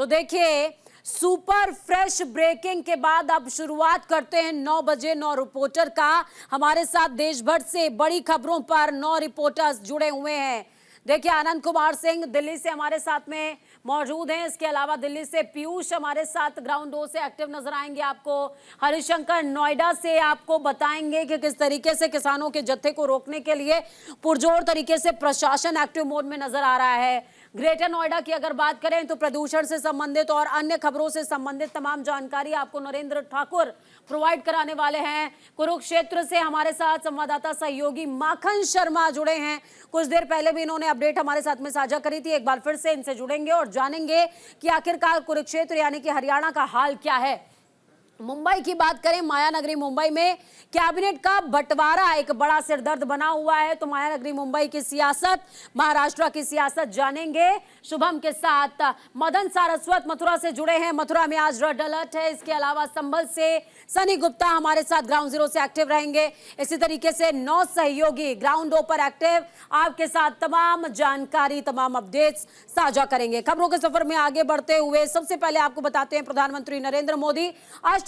तो देखिए, super fresh breaking के बाद अब शुरुआत करते हैं 9 बजे 9 रिपोर्टर का। हमारे साथ देश भर से बड़ी खबरों पर 9 रिपोर्टर्स जुड़े हुए हैं। देखिए, आनंद कुमार सिंह दिल्ली से हमारे साथ में मौजूद हैं। इसके अलावा दिल्ली से पीयूष हमारे साथ ग्राउंड 2 से एक्टिव नजर आएंगे। आपको हरिशंकर नोएडा से आपको बताएंगे कि किस तरीके से किसानों के जत्थे को रोकने के लिए पुरजोर तरीके से प्रशासन एक्टिव मोड में नजर आ रहा है। ग्रेटर नोएडा की अगर बात करें तो प्रदूषण से संबंधित और अन्य खबरों से संबंधित तमाम जानकारी आपको नरेंद्र ठाकुर प्रोवाइड कराने वाले हैं। कुरुक्षेत्र से हमारे साथ संवाददाता सहयोगी माखन शर्मा जुड़े हैं। कुछ देर पहले भी इन्होंने अपडेट हमारे साथ में साझा करी थी। एक बार फिर से इनसे जुड़ेंगे और जानेंगे कि आखिरकार कुरुक्षेत्र यानी कि हरियाणा का हाल क्या है। मुंबई की बात करें, माया नगरी मुंबई में कैबिनेट का बंटवारा एक बड़ा सिरदर्द बना हुआ है। तो माया नगरी मुंबई की सियासत, महाराष्ट्र की सियासत जानेंगे शुभम के साथ। मदन सारस्वत मथुरा से जुड़े हैं। मथुरा में आज रेड अलर्ट है। इसके अलावा संभल से सनी गुप्ता हमारे साथ ग्राउंड 0 से एक्टिव रहेंगे। इसी तरीके से 9 सहयोगी ग्राउंड 2 पर एक्टिव आपके साथ तमाम जानकारी, तमाम अपडेट्स साझा करेंगे। खबरों के सफर में आगे बढ़ते हुए सबसे पहले आपको बताते हैं, प्रधानमंत्री नरेंद्र मोदी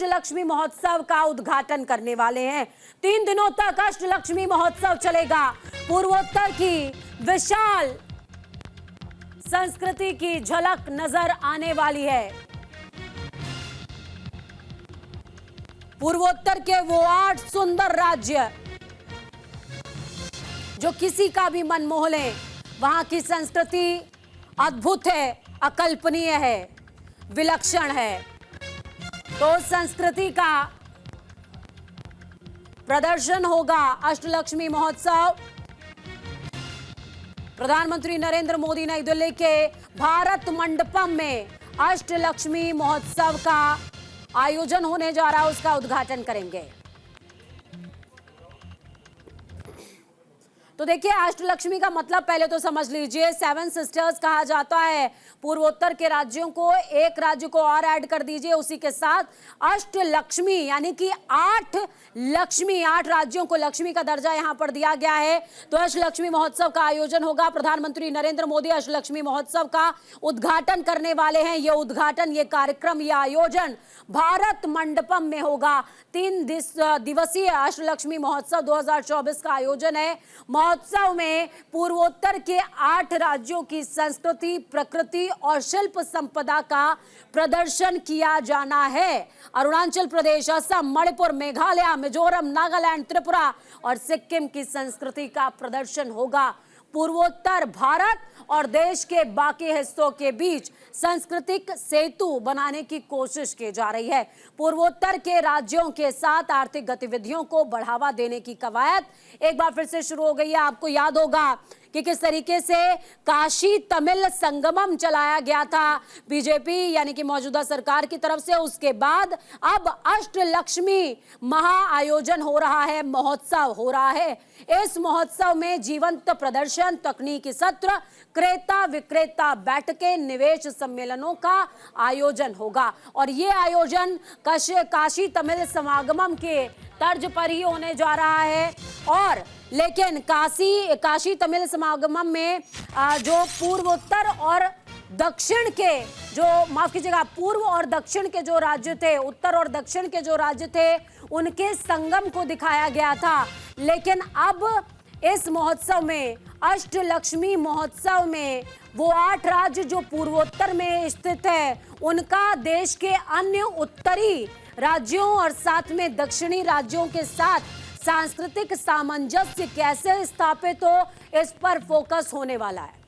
अष्टलक्ष्मी महोत्सव का उद्घाटन करने वाले हैं। 3 दिनों तक अष्टलक्ष्मी महोत्सव चलेगा। पूर्वोत्तर की विशाल संस्कृति की झलक नजर आने वाली है। पूर्वोत्तर के वो 8 सुंदर राज्य जो किसी का भी मन मोह ले, वहां की संस्कृति अद्भुत है, अकल्पनीय है, विलक्षण है। तो संस्कृति का प्रदर्शन होगा अष्टलक्ष्मी महोत्सव। प्रधानमंत्री नरेंद्र मोदी नई दिल्ली के भारत मंडपम में अष्टलक्ष्मी महोत्सव का आयोजन होने जा रहा है, उसका उद्घाटन करेंगे। तो देखिए, अष्टलक्ष्मी का मतलब पहले तो समझ लीजिए। 7 सिस्टर्स कहा जाता है। पूर्वोत्तर के राज्यों को एक राज्य को और ऐड कर दीजिए, उसी के साथ अष्टलक्ष्मी यानी कि 8 लक्ष्मी, 8 राज्यों को लक्ष्मी का दर्जा यहां पर दिया गया है। तो अष्टलक्ष्मी महोत्सव का आयोजन होगा। प्रधानमंत्री नरेंद्र मोदी अष्टलक्ष्मी महोत्सव का उद्घाटन करने वाले हैं। यह उद्घाटन, ये कार्यक्रम, यह आयोजन भारत मंडपम में होगा। 3 दिवसीय अष्टलक्ष्मी महोत्सव 2024 का आयोजन है। महोत्सव में पूर्वोत्तर के 8 राज्यों की संस्कृति, प्रकृति और शिल्प संपदा का प्रदर्शन किया जाना है। अरुणाचल प्रदेश, असम, मणिपुर, मेघालय, मिजोरम, नागालैंड, त्रिपुरा और सिक्किम की संस्कृति का प्रदर्शन होगा। पूर्वोत्तर भारत और देश के बाकी हिस्सों के बीच सांस्कृतिक सेतु बनाने की कोशिश की जा रही है। पूर्वोत्तर के राज्यों के साथ आर्थिक गतिविधियों को बढ़ावा देने की कवायद एक बार फिर से शुरू हो गई है। आपको याद होगा कि किस तरीके से काशी तमिल संगमम चलाया गया था बीजेपी यानी कि मौजूदा सरकार की तरफ से। उसके बाद अब अष्टलक्ष्मी महा आयोजन हो रहा है, महोत्सव हो रहा है। इस महोत्सव में जीवंत प्रदर्शन, तकनीकी सत्र, क्रेता विक्रेता बैठकें, निवेश सम्मेलनों का आयोजन होगा। और ये आयोजन काशी तमिल समागमम के तर्ज पर ही होने जा रहा है। और लेकिन काशी तमिल समागमम में जो पूर्वोत्तर और दक्षिण के जो, माफ कीजिएगा, पूर्व और दक्षिण के जो राज्य थे, उत्तर और दक्षिण के जो राज्य थे, उनके संगम को दिखाया गया था। लेकिन अब इस महोत्सव में, अष्टलक्ष्मी महोत्सव में, वो 8 राज्य जो पूर्वोत्तर में स्थित है, उनका देश के अन्य उत्तरी राज्यों और साथ में दक्षिणी राज्यों के साथ सांस्कृतिक सामंजस्य कैसे स्थापित हो, इस पर फोकस होने वाला है।